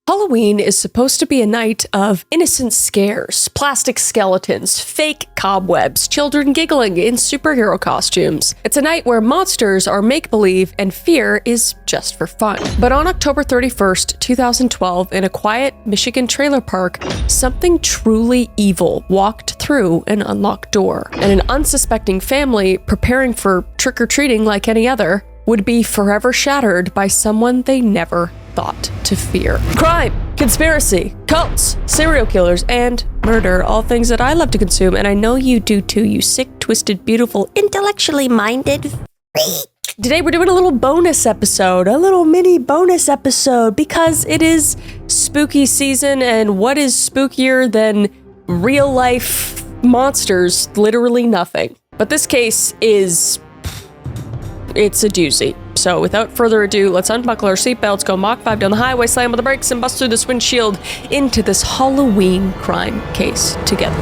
Halloween is supposed to be a night of innocent scares, plastic skeletons, fake cobwebs, children giggling in superhero costumes. It's a night where monsters are make-believe and fear is just for fun. But on October 31st, 2012, in a quiet Michigan trailer park, something truly evil walked through an unlocked door, and an unsuspecting family preparing for trick-or-treating like any other would be forever shattered by someone they never thought to fear. Crime, conspiracy, cults, serial killers, and murder, all things that I love to consume, and I know you do too, you sick, twisted, beautiful, intellectually minded freak. Today we're doing a little bonus episode, a little mini bonus episode, because it is spooky season, and what is spookier than real life monsters? Literally nothing. But this case is... it's a doozy. So without further ado, let's unbuckle our seatbelts, go Mach 5 down the highway, slam on the brakes, and bust through this windshield into this Halloween crime case together.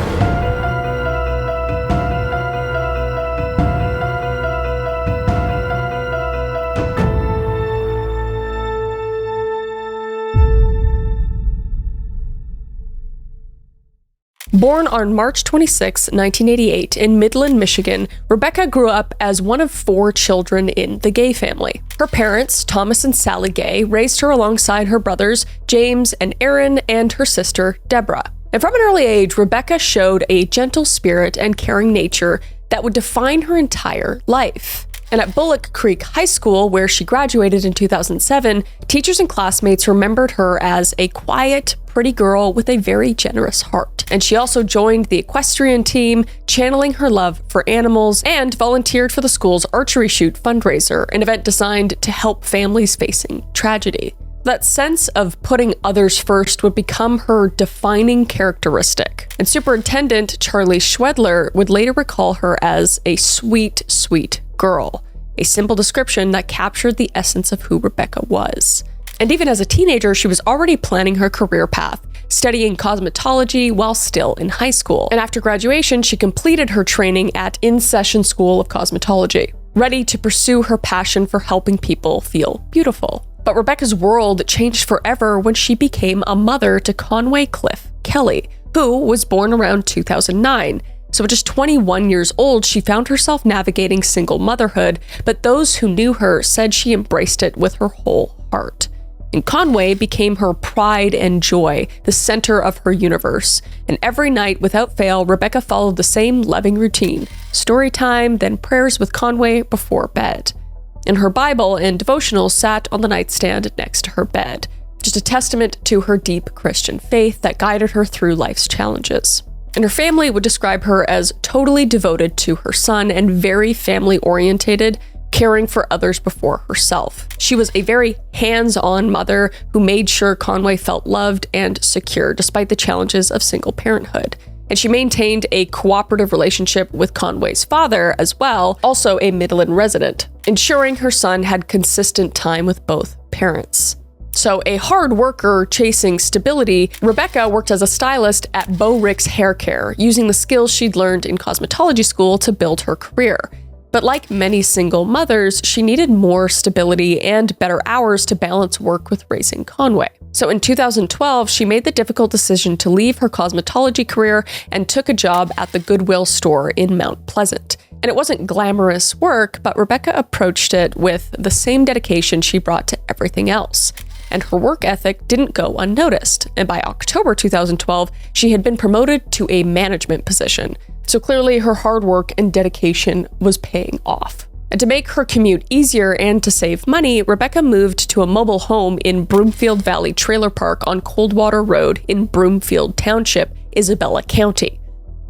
Born on March 26, 1988, in Midland, Michigan, Rebekah grew up as one of 4 children in the Gay family. Her parents, Thomas and Sally Gay, raised her alongside her brothers, James and Aaron, and her sister, Deborah. And from an early age, Rebekah showed a gentle spirit and caring nature that would define her entire life. And at Bullock Creek High School, where she graduated in 2007, teachers and classmates remembered her as a quiet, pretty girl with a very generous heart. And she also joined the equestrian team, channeling her love for animals, and volunteered for the school's archery shoot fundraiser, an event designed to help families facing tragedy. That sense of putting others first would become her defining characteristic. And Superintendent Charlie Schwedler would later recall her as a sweet, sweet girl, a simple description that captured the essence of who Rebekah was. And even as a teenager, she was already planning her career path, studying cosmetology while still in high school. And after graduation, she completed her training at In-Session School of Cosmetology, ready to pursue her passion for helping people feel beautiful. But Rebekah's world changed forever when she became a mother to Conway Cliff Kelly, who was born around 2009. So at just 21 years old, she found herself navigating single motherhood, but those who knew her said she embraced it with her whole heart. And Conway became her pride and joy, the center of her universe. And every night, without fail, Rebekah followed the same loving routine: story time, then prayers with Conway before bed. And her Bible and devotional sat on the nightstand next to her bed, just a testament to her deep Christian faith that guided her through life's challenges. And her family would describe her as totally devoted to her son and very family-orientated, caring for others before herself. She was a very hands-on mother who made sure Conway felt loved and secure despite the challenges of single parenthood. And she maintained a cooperative relationship with Conway's father as well, also a Midland resident, ensuring her son had consistent time with both parents. So a hard worker chasing stability, Rebekah worked as a stylist at Bo Rick's Hair Care, using the skills she'd learned in cosmetology school to build her career. But like many single mothers, she needed more stability and better hours to balance work with raising Conway. So in 2012, she made the difficult decision to leave her cosmetology career and took a job at the Goodwill store in Mount Pleasant. And it wasn't glamorous work, but Rebekah approached it with the same dedication she brought to everything else. And her work ethic didn't go unnoticed. And by October 2012, she had been promoted to a management position. So clearly her hard work and dedication was paying off. And to make her commute easier and to save money, Rebekah moved to a mobile home in Broomfield Valley Trailer Park on Coldwater Road in Broomfield Township, Isabella County,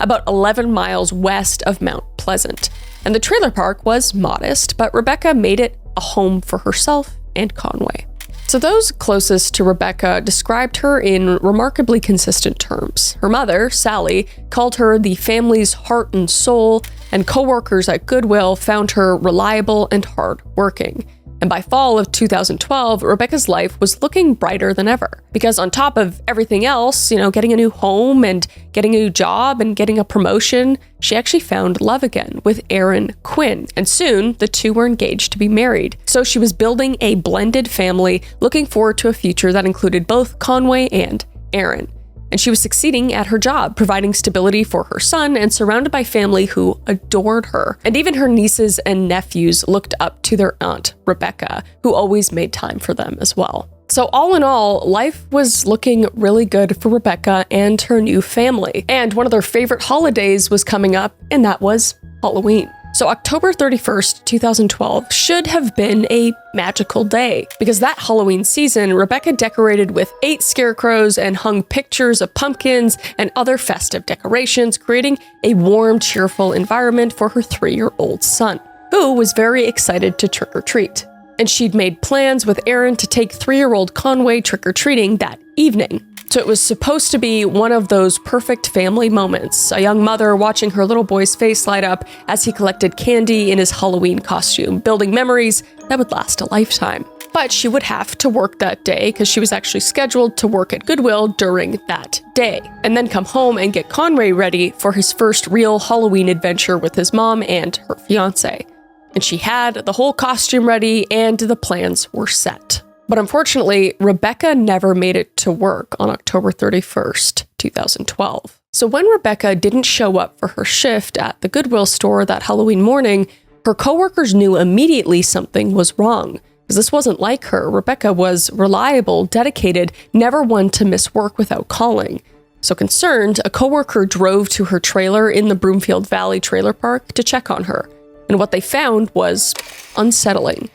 about 11 miles west of Mount Pleasant. And the trailer park was modest, but Rebekah made it a home for herself and Conway. So those closest to Rebekah described her in remarkably consistent terms. Her mother, Sally, called her the family's heart and soul, and coworkers at Goodwill found her reliable and hardworking. And by fall of 2012, Rebekah's life was looking brighter than ever. Because on top of everything else, getting a new home and getting a new job and getting a promotion, she actually found love again with Aaron Quinn. And soon, the two were engaged to be married. So she was building a blended family, looking forward to a future that included both Conway and Aaron. And she was succeeding at her job, providing stability for her son and surrounded by family who adored her. And even her nieces and nephews looked up to their aunt, Rebekah, who always made time for them as well. So all in all, life was looking really good for Rebekah and her new family. And one of their favorite holidays was coming up, and that was Halloween. So October 31st, 2012 should have been a magical day because that Halloween season, Rebekah decorated with 8 scarecrows and hung pictures of pumpkins and other festive decorations, creating a warm, cheerful environment for her 3-year-old son, who was very excited to trick-or-treat. And she'd made plans with Aaron to take 3-year-old Conway trick-or-treating that evening. So it was supposed to be one of those perfect family moments, a young mother watching her little boy's face light up as he collected candy in his Halloween costume, building memories that would last a lifetime. But she would have to work that day because she was actually scheduled to work at Goodwill during that day, and then come home and get Conway ready for his first real Halloween adventure with his mom and her fiance. And she had the whole costume ready and the plans were set. But unfortunately, Rebekah never made it to work on October 31st, 2012. So when Rebekah didn't show up for her shift at the Goodwill store that Halloween morning, her coworkers knew immediately something was wrong. Because this wasn't like her. Rebekah was reliable, dedicated, never one to miss work without calling. So concerned, a coworker drove to her trailer in the Broomfield Valley Trailer Park to check on her. And what they found was unsettling.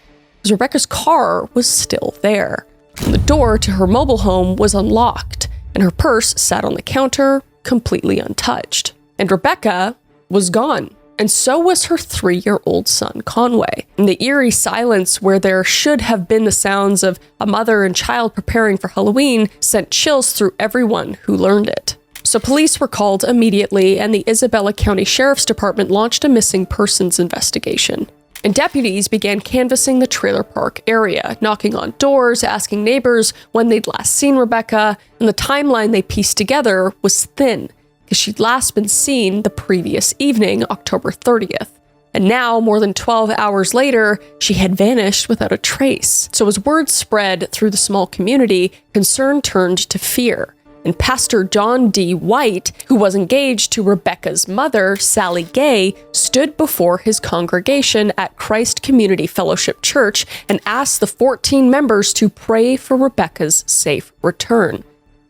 Rebekah's car was still there. The door to her mobile home was unlocked, and her purse sat on the counter, completely untouched. And Rebekah was gone, and so was her 3-year-old son, Conway. In the eerie silence where there should have been the sounds of a mother and child preparing for Halloween sent chills through everyone who learned it. So police were called immediately, and the Isabella County Sheriff's Department launched a missing persons investigation. And deputies began canvassing the trailer park area, knocking on doors, asking neighbors when they'd last seen Rebekah, and the timeline they pieced together was thin, because she'd last been seen the previous evening, October 30th. And now, more than 12 hours later, she had vanished without a trace. So as word spread through the small community, concern turned to fear. And Pastor John D. White, who was engaged to Rebekah's mother, Sally Gay, stood before his congregation at Christ Community Fellowship Church and asked the 14 members to pray for Rebekah's safe return.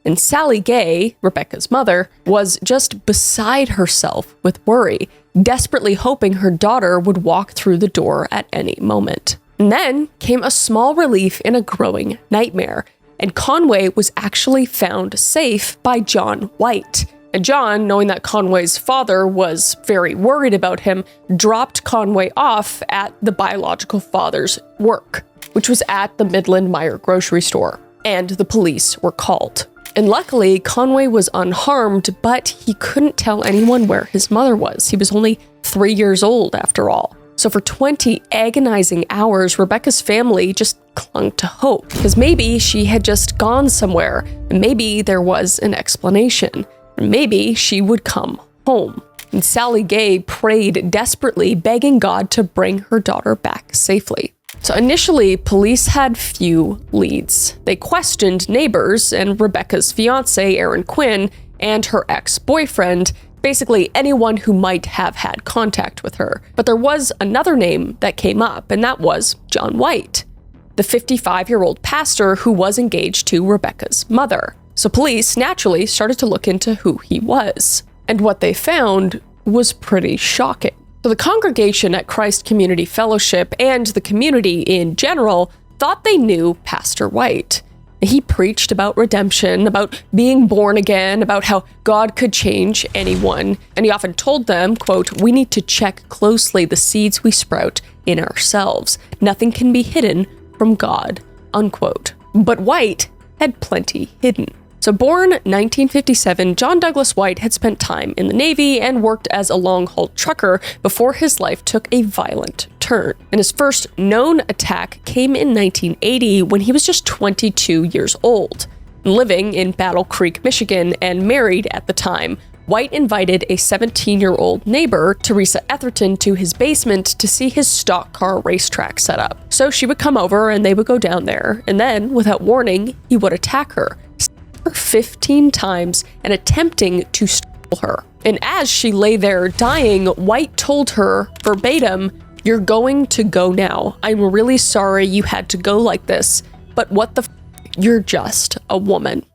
And Sally Gay, Rebekah's mother, was just beside herself with worry, desperately hoping her daughter would walk through the door at any moment. And then came a small relief in a growing nightmare. And Conway was actually found safe by John White. And John, knowing that Conway's father was very worried about him, dropped Conway off at the biological father's work, which was at the Midland Meyer grocery store. And the police were called. And luckily, Conway was unharmed, but he couldn't tell anyone where his mother was. He was only 3 years old after all. So for 20 agonizing hours, Rebekah's family just clung to hope, because maybe she had just gone somewhere, and maybe there was an explanation, and maybe she would come home. And Sally Gay prayed desperately, begging God to bring her daughter back safely. So initially, police had few leads. They questioned neighbors and Rebekah's fiance, Aaron Quinn, and her ex-boyfriend, basically anyone who might have had contact with her. But there was another name that came up, and that was John White, the 55-year-old pastor who was engaged to Rebekah's mother. So police naturally started to look into who he was. And what they found was pretty shocking. So the congregation at Christ Community Fellowship and the community in general thought they knew Pastor White. He preached about redemption, about being born again, about how God could change anyone. And he often told them, quote, "We need to check closely the seeds we sprout in ourselves. Nothing can be hidden from God," unquote. But White had plenty hidden. So born 1957, John Douglas White had spent time in the Navy and worked as a long-haul trucker before his life took a violent turn. return. And his first known attack came in 1980 when he was just 22 years old. Living in Battle Creek, Michigan, and married at the time, White invited a 17-year-old neighbor, Teresa Etherton, to his basement to see his stock car racetrack set up. So she would come over and they would go down there, and then, without warning, he would attack her 15 times and attempting to strangle her. And as she lay there dying, White told her verbatim, "You're going to go now. I'm really sorry you had to go like this, but what the f***, you're just a woman."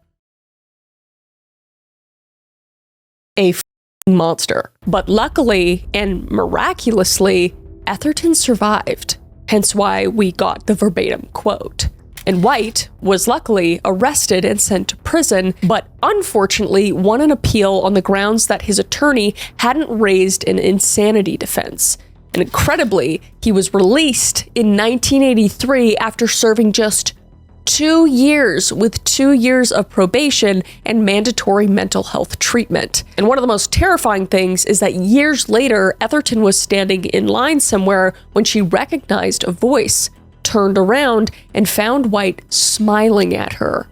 A f***ing monster. But luckily and miraculously, Etherton survived, hence why we got the verbatim quote. And White was luckily arrested and sent to prison, but unfortunately won an appeal on the grounds that his attorney hadn't raised an insanity defense. And incredibly, he was released in 1983 after serving just 2 years with 2 years of probation and mandatory mental health treatment. And one of the most terrifying things is that years later, Etherton was standing in line somewhere when she recognized a voice, turned around, and found White smiling at her.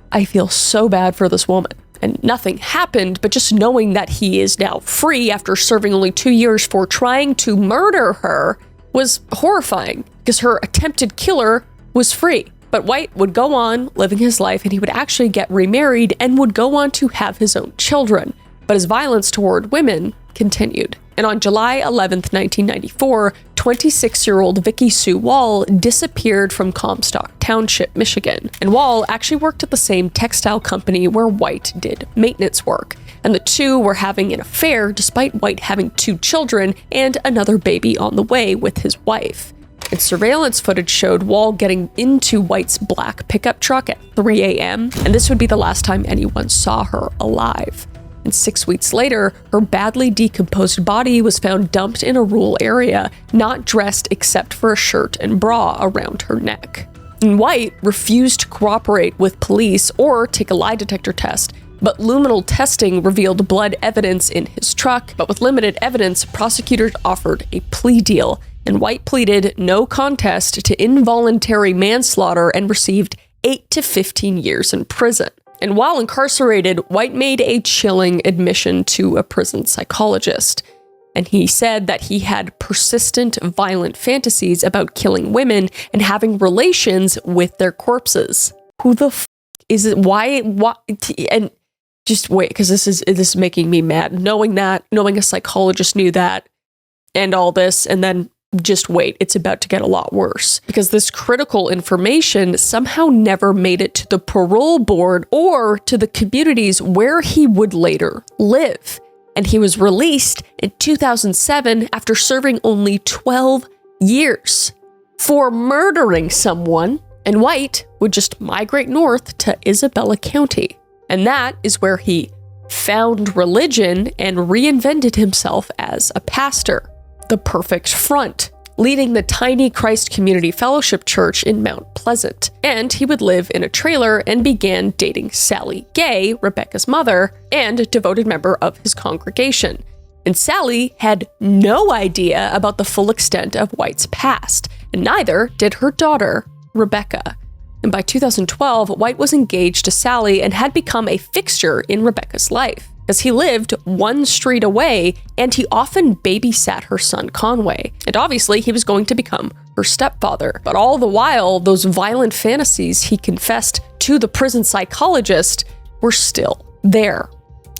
I feel so bad for this woman. And nothing happened, but just knowing that he is now free after serving only 2 years for trying to murder her was horrifying, because her attempted killer was free. But White would go on living his life, and he would actually get remarried and would go on to have his own children. But his violence toward women continued. And on July 11th, 1994, 26-year-old Vicki Sue Wall disappeared from Comstock Township, Michigan. And Wall actually worked at the same textile company where White did maintenance work. And the two were having an affair despite White having 2 children and another baby on the way with his wife. And surveillance footage showed Wall getting into White's black pickup truck at 3 a.m., and this would be the last time anyone saw her alive. And 6 weeks later, her badly decomposed body was found dumped in a rural area, not dressed except for a shirt and bra around her neck. And White refused to cooperate with police or take a lie detector test, but luminal testing revealed blood evidence in his truck. But with limited evidence, prosecutors offered a plea deal, and White pleaded no contest to involuntary manslaughter and received 8 to 15 years in prison. And while incarcerated, White made a chilling admission to a prison psychologist. And he said that he had persistent violent fantasies about killing women and having relations with their corpses. Who the f*** is it? Why? And just wait, because this is making me mad. Knowing a psychologist knew that and all this, and then just wait, it's about to get a lot worse. Because this critical information somehow never made it to the parole board or to the communities where he would later live. And he was released in 2007 after serving only 12 years for murdering someone. And White would just migrate north to Isabella County. And that is where he found religion and reinvented himself as a pastor. The perfect front, leading the tiny Christ Community Fellowship Church in Mount Pleasant. And he would live in a trailer and began dating Sally Gay, Rebekah's mother, and a devoted member of his congregation. And Sally had no idea about the full extent of White's past, and neither did her daughter, Rebekah. And by 2012, White was engaged to Sally and had become a fixture in Rebekah's life, as he lived 1 street away and he often babysat her son Conway. And obviously he was going to become her stepfather. But all the while, those violent fantasies he confessed to the prison psychologist were still there,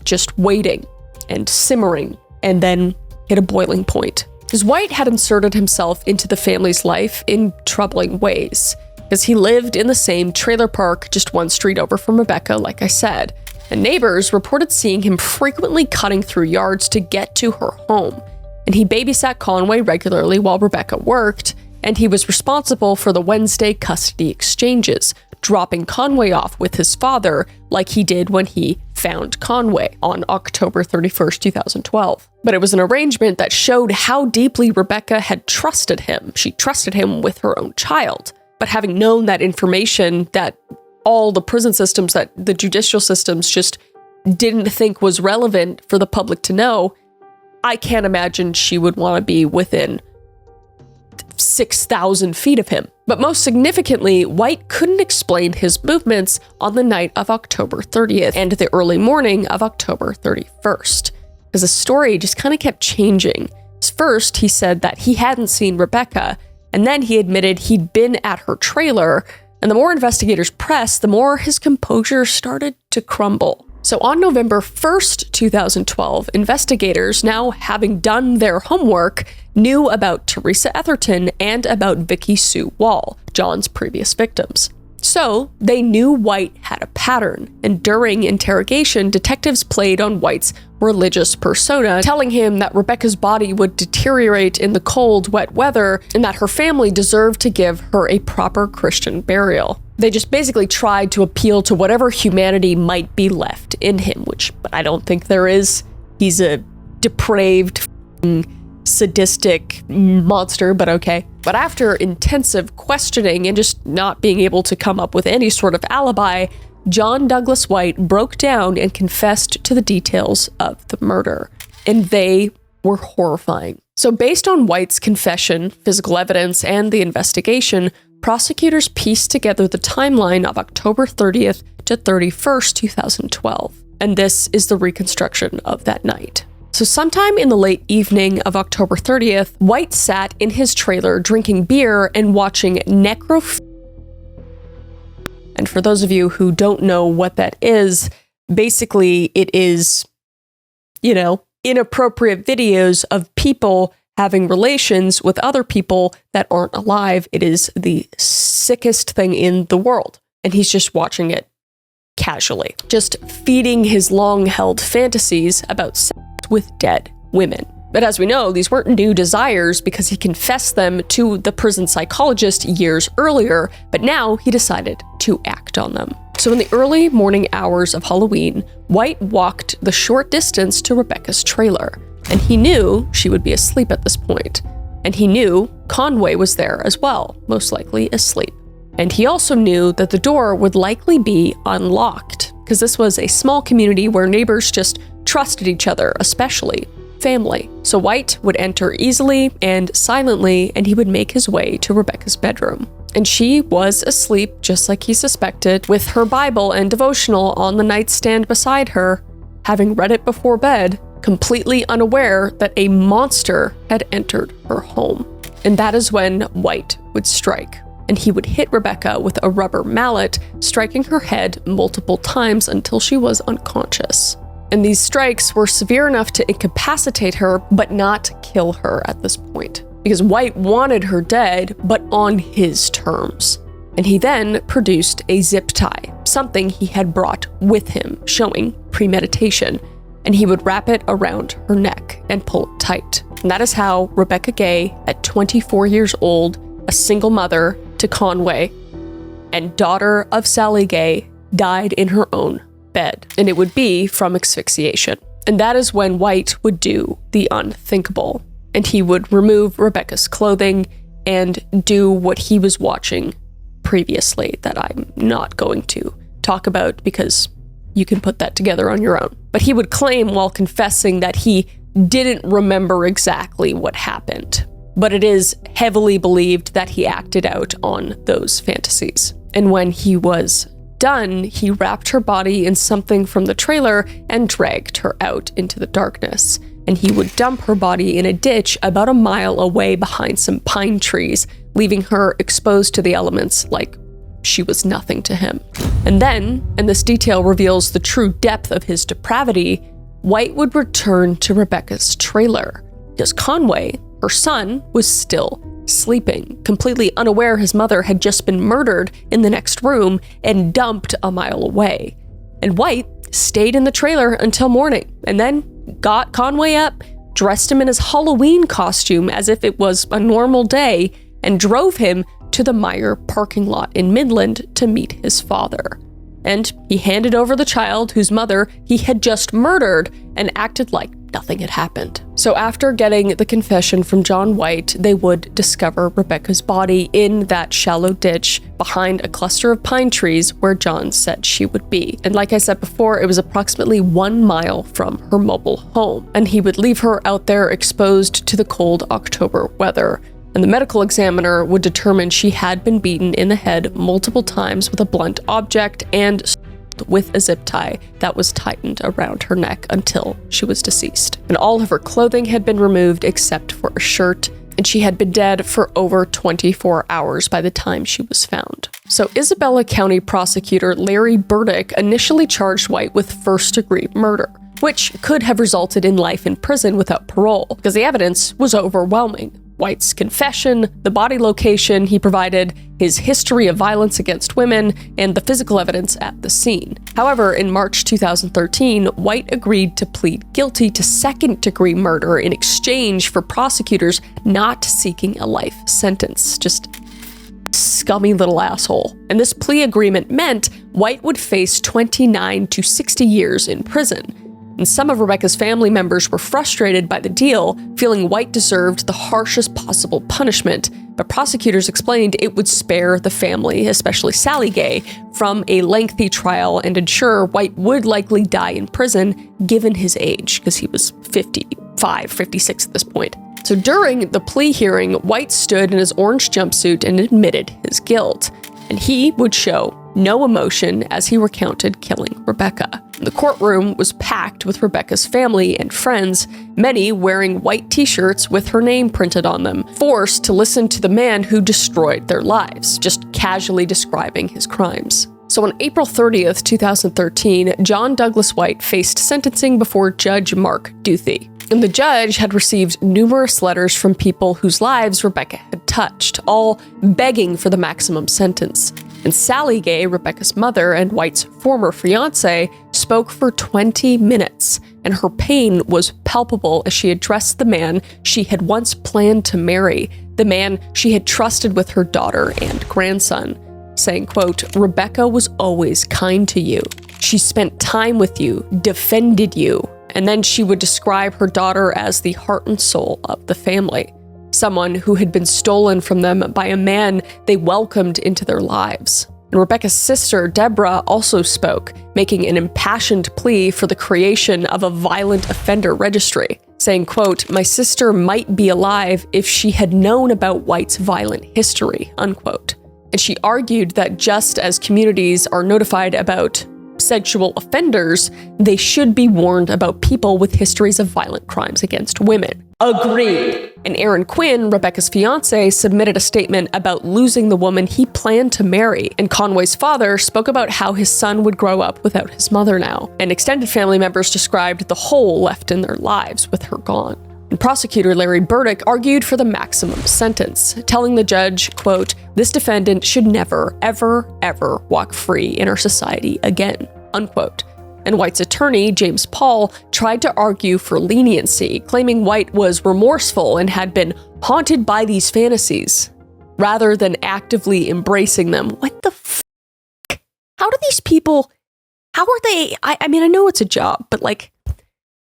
just waiting and simmering, and then hit a boiling point. Because White had inserted himself into the family's life in troubling ways, because he lived in the same trailer park just 1 street over from Rebekah, like I said. And neighbors reported seeing him frequently cutting through yards to get to her home. And he babysat Conway regularly while Rebekah worked, and he was responsible for the Wednesday custody exchanges, dropping Conway off with his father like he did when he found Conway on October 31st, 2012. But it was an arrangement that showed how deeply Rebekah had trusted him. She trusted him with her own child. But having known that information that all the prison systems, that the judicial systems just didn't think was relevant for the public to know, I can't imagine she would want to be within 6,000 feet of him. But most significantly, White couldn't explain his movements on the night of October 30th and the early morning of October 31st, because the story just kind of kept changing. First, he said that he hadn't seen Rebekah, and then he admitted he'd been at her trailer, and the more investigators pressed, the more his composure started to crumble. So on November 1st, 2012, investigators, now having done their homework, knew about Teresa Etherton and about Vicky Sue Wall, John's previous victims. So they knew White had a pattern, and during interrogation, detectives played on White's religious persona, telling him that Rebekah's body would deteriorate in the cold, wet weather, and that her family deserved to give her a proper Christian burial. They just basically tried to appeal to whatever humanity might be left in him, which I don't think there is. He's a depraved, sadistic monster, but okay. But after intensive questioning and just not being able to come up with any sort of alibi, John Douglas White broke down and confessed to the details of the murder. And they were horrifying. So based on White's confession, physical evidence, and the investigation, prosecutors pieced together the timeline of October 30th to 31st, 2012. And this is the reconstruction of that night. So sometime in the late evening of October 30th, White sat in his trailer drinking beer and watching And for those of you who don't know what that is, basically it is, inappropriate videos of people having relations with other people that aren't alive. It is the sickest thing in the world. And he's just watching it casually, just feeding his long-held fantasies about sex with dead women. But as we know, these weren't new desires because he confessed them to the prison psychologist years earlier, but now he decided to act on them. So in the early morning hours of Halloween, White walked the short distance to Rebekah's trailer, and he knew she would be asleep at this point. And he knew Conway was there as well, most likely asleep. And he also knew that the door would likely be unlocked, because this was a small community where neighbors just trusted each other, especially family. So White would enter easily and silently, and he would make his way to Rebekah's bedroom. And she was asleep, just like he suspected, with her Bible and devotional on the nightstand beside her, having read it before bed, completely unaware that a monster had entered her home. And that is when White would strike. And he would hit Rebekah with a rubber mallet, striking her head multiple times until she was unconscious. And these strikes were severe enough to incapacitate her, but not kill her at this point, because White wanted her dead, but on his terms. And he then produced a zip tie, something he had brought with him, showing premeditation, and he would wrap it around her neck and pull it tight. And that is how Rebekah Gay, at 24 years old, a single mother to Conway, and daughter of Sally Gay, died in her own bed, and it would be from asphyxiation. And that is when White would do the unthinkable, and he would remove Rebekah's clothing and do what he was watching previously that I'm not going to talk about because you can put that together on your own. But he would claim while confessing that he didn't remember exactly what happened, but it is heavily believed that he acted out on those fantasies. And when he was done, he wrapped her body in something from the trailer and dragged her out into the darkness. And he would dump her body in a ditch about a mile away behind some pine trees, leaving her exposed to the elements like she was nothing to him. And then, and this detail reveals the true depth of his depravity, White would return to Rebekah's trailer, because Conway, her son, was still sleeping, completely unaware his mother had just been murdered in the next room and dumped a mile away. And White stayed in the trailer until morning, and then got Conway up, dressed him in his Halloween costume as if it was a normal day, and drove him to the Meyer parking lot in Midland to meet his father. And he handed over the child whose mother he had just murdered and acted like nothing had happened. So after getting the confession from John White, they would discover Rebekah's body in that shallow ditch behind a cluster of pine trees where John said she would be. And like I said before, it was approximately 1 mile from her mobile home. And he would leave her out there exposed to the cold October weather. and the medical examiner would determine she had been beaten in the head multiple times with a blunt object and with a zip tie that was tightened around her neck until she was deceased. And all of her clothing had been removed except for a shirt, and she had been dead for over 24 hours by the time she was found. So Isabella County prosecutor Larry Burdick initially charged White with first-degree murder, which could have resulted in life in prison without parole, because the evidence was overwhelming. White's confession, the body location he provided, his history of violence against women, and the physical evidence at the scene. However, in March 2013, White agreed to plead guilty to second-degree murder in exchange for prosecutors not seeking a life sentence. Just scummy little asshole. And this plea agreement meant White would face 29 to 60 years in prison. And some of Rebekah's family members were frustrated by the deal, feeling White deserved the harshest possible punishment, but prosecutors explained it would spare the family, especially Sally Gay, from a lengthy trial and ensure White would likely die in prison given his age, because he was 55, 56 at this point. So during the plea hearing, White stood in his orange jumpsuit and admitted his guilt, and he would show no emotion as he recounted killing Rebekah. The courtroom was packed with Rebekah's family and friends, many wearing white t-shirts with her name printed on them, forced to listen to the man who destroyed their lives, just casually describing his crimes. So on April 30th, 2013, John Douglas White faced sentencing before Judge Mark Duthie. And the judge had received numerous letters from people whose lives Rebekah had touched, all begging for the maximum sentence. And Sally Gay, Rebekah's mother and White's former fiancé, spoke for 20 minutes, and her pain was palpable as she addressed the man she had once planned to marry, the man she had trusted with her daughter and grandson, saying, quote, "Rebekah was always kind to you. She spent time with you, defended you." And then she would describe her daughter as the heart and soul of the family, someone who had been stolen from them by a man they welcomed into their lives. And Rebekah's sister, Deborah, also spoke, making an impassioned plea for the creation of a violent offender registry, saying, quote, "My sister might be alive if she had known about White's violent history," unquote. And she argued that just as communities are notified about sexual offenders, they should be warned about people with histories of violent crimes against women. Agreed. And Aaron Quinn, Rebekah's fiancé, submitted a statement about losing the woman he planned to marry, and Conway's father spoke about how his son would grow up without his mother now, and extended family members described the hole left in their lives with her gone. And prosecutor Larry Burdick argued for the maximum sentence, telling the judge, quote, "This defendant should never, ever, ever walk free in our society again," unquote. And White's attorney, James Paul, tried to argue for leniency, claiming White was remorseful and had been haunted by these fantasies, rather than actively embracing them. What the f***? How do these people, how are they, I mean, I know it's a job, but like,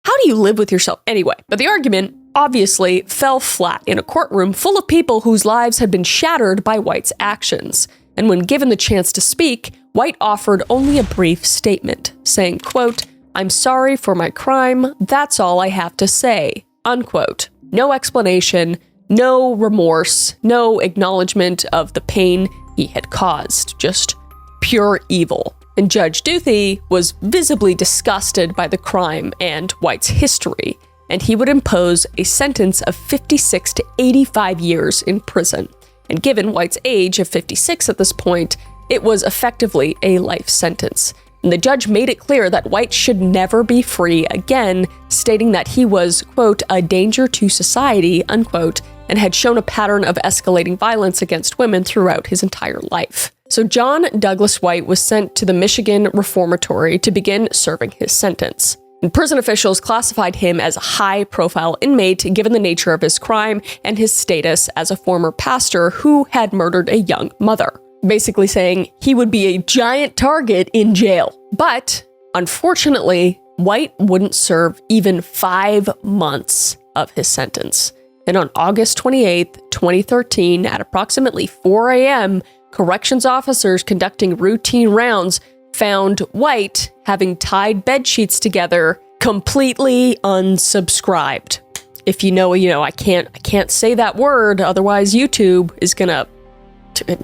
how do you live with yourself? Anyway, but the argument obviously fell flat in a courtroom full of people whose lives had been shattered by White's actions. And when given the chance to speak, White offered only a brief statement, saying, quote, "I'm sorry for my crime. That's all I have to say," unquote. No explanation, no remorse, no acknowledgement of the pain he had caused, just pure evil. And Judge Duthie was visibly disgusted by the crime and White's history, and he would impose a sentence of 56 to 85 years in prison. And given White's age of 56 at this point, it was effectively a life sentence. And the judge made it clear that White should never be free again, stating that he was, quote, "a danger to society," unquote, and had shown a pattern of escalating violence against women throughout his entire life. So John Douglas White was sent to the Michigan Reformatory to begin serving his sentence. And prison officials classified him as a high-profile inmate given the nature of his crime and his status as a former pastor who had murdered a young mother, basically saying he would be a giant target in jail. But unfortunately, White wouldn't serve even 5 months of his sentence. And on August 28th, 2013, at approximately 4 a.m., corrections officers conducting routine rounds found White having tied bed sheets together, completely unsubscribed. if you know, I can't say that word, otherwise YouTube is gonna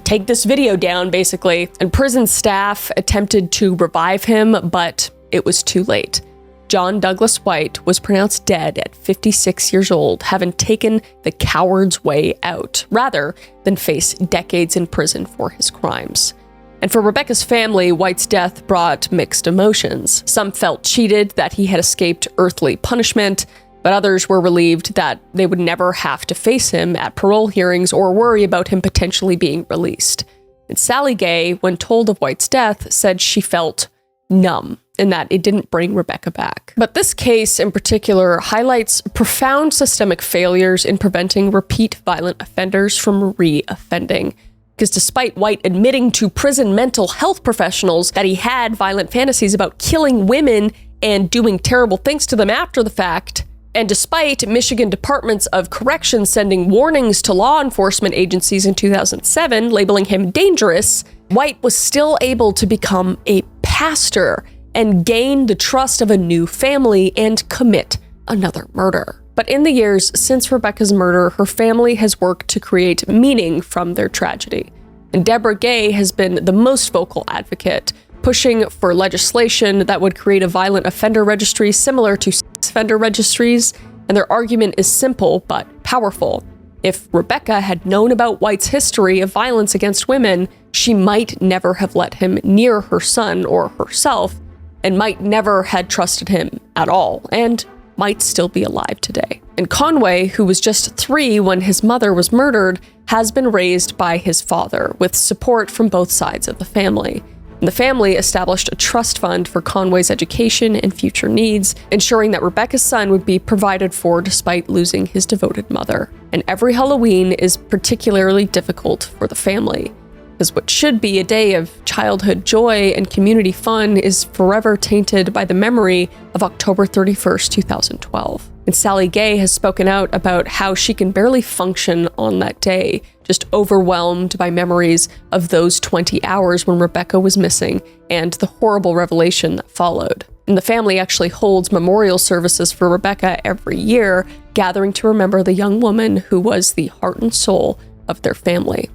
take this video down, basically. And prison staff attempted to revive him, but it was too late. John Douglas White was pronounced dead at 56 years old, having taken the coward's way out, rather than face decades in prison for his crimes. And for Rebekah's family, White's death brought mixed emotions. Some felt cheated that he had escaped earthly punishment, but others were relieved that they would never have to face him at parole hearings or worry about him potentially being released. And Sally Gay, when told of White's death, said she felt numb and that it didn't bring Rebekah back. But this case in particular highlights profound systemic failures in preventing repeat violent offenders from re-offending. Because despite White admitting to prison mental health professionals that he had violent fantasies about killing women and doing terrible things to them after the fact, and despite Michigan Departments of Corrections sending warnings to law enforcement agencies in 2007, labeling him dangerous, White was still able to become a pastor and gain the trust of a new family and commit another murder. But in the years since Rebekah's murder, her family has worked to create meaning from their tragedy. And Deborah Gay has been the most vocal advocate, pushing for legislation that would create a violent offender registry similar to sex offender registries, and their argument is simple but powerful. If Rebekah had known about White's history of violence against women, she might never have let him near her son or herself, and might never had trusted him at all, and might still be alive today. And Conway, who was just 3 when his mother was murdered, has been raised by his father, with support from both sides of the family. And the family established a trust fund for Conway's education and future needs, ensuring that Rebekah's son would be provided for despite losing his devoted mother. And every Halloween is particularly difficult for the family, because what should be a day of childhood joy and community fun is forever tainted by the memory of October 31st, 2012. And Sally Gay has spoken out about how she can barely function on that day, just overwhelmed by memories of those 20 hours when Rebekah was missing and the horrible revelation that followed. And the family actually holds memorial services for Rebekah every year, gathering to remember the young woman who was the heart and soul of their family.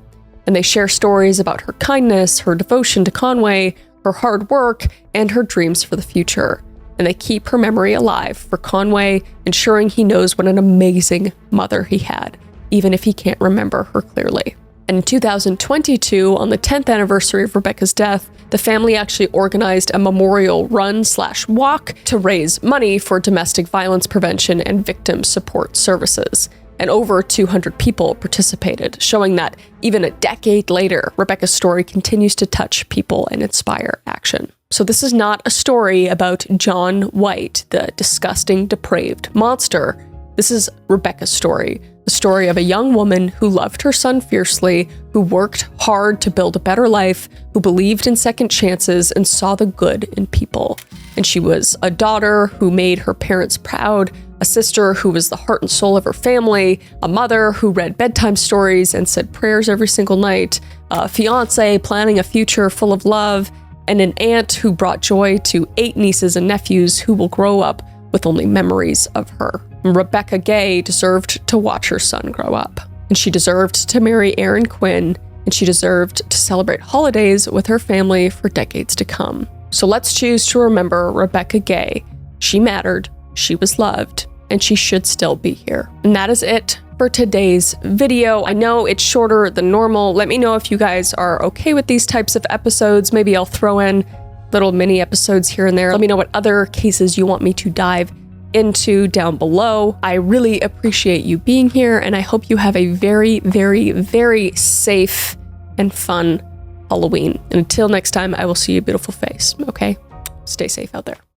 And they share stories about her kindness, her devotion to Conway, her hard work, and her dreams for the future. And they keep her memory alive for Conway, ensuring he knows what an amazing mother he had, even if he can't remember her clearly. And in 2022, on the 10th anniversary of Rebekah's death, the family actually organized a memorial run/walk to raise money for domestic violence prevention and victim support services. And over 200 people participated, showing that even a decade later, Rebekah's story continues to touch people and inspire action. So this is not a story about John White, the disgusting, depraved monster. This is Rebekah's story, the story of a young woman who loved her son fiercely, who worked hard to build a better life, who believed in second chances and saw the good in people. And she was a daughter who made her parents proud, a sister who was the heart and soul of her family, a mother who read bedtime stories and said prayers every single night, a fiance planning a future full of love, and an aunt who brought joy to 8 nieces and nephews who will grow up with only memories of her. Rebekah Gay deserved to watch her son grow up, and she deserved to marry Aaron Quinn, and she deserved to celebrate holidays with her family for decades to come. So let's choose to remember Rebekah Gay. She mattered, she was loved, and she should still be here. And that is it for today's video. I know it's shorter than normal. Let me know if you guys are okay with these types of episodes. Maybe I'll throw in little mini episodes here and there. Let me know what other cases you want me to dive into down below. I really appreciate you being here, and I hope you have a very, very, very safe and fun Halloween. And until next time, I will see your beautiful face, okay? Stay safe out there.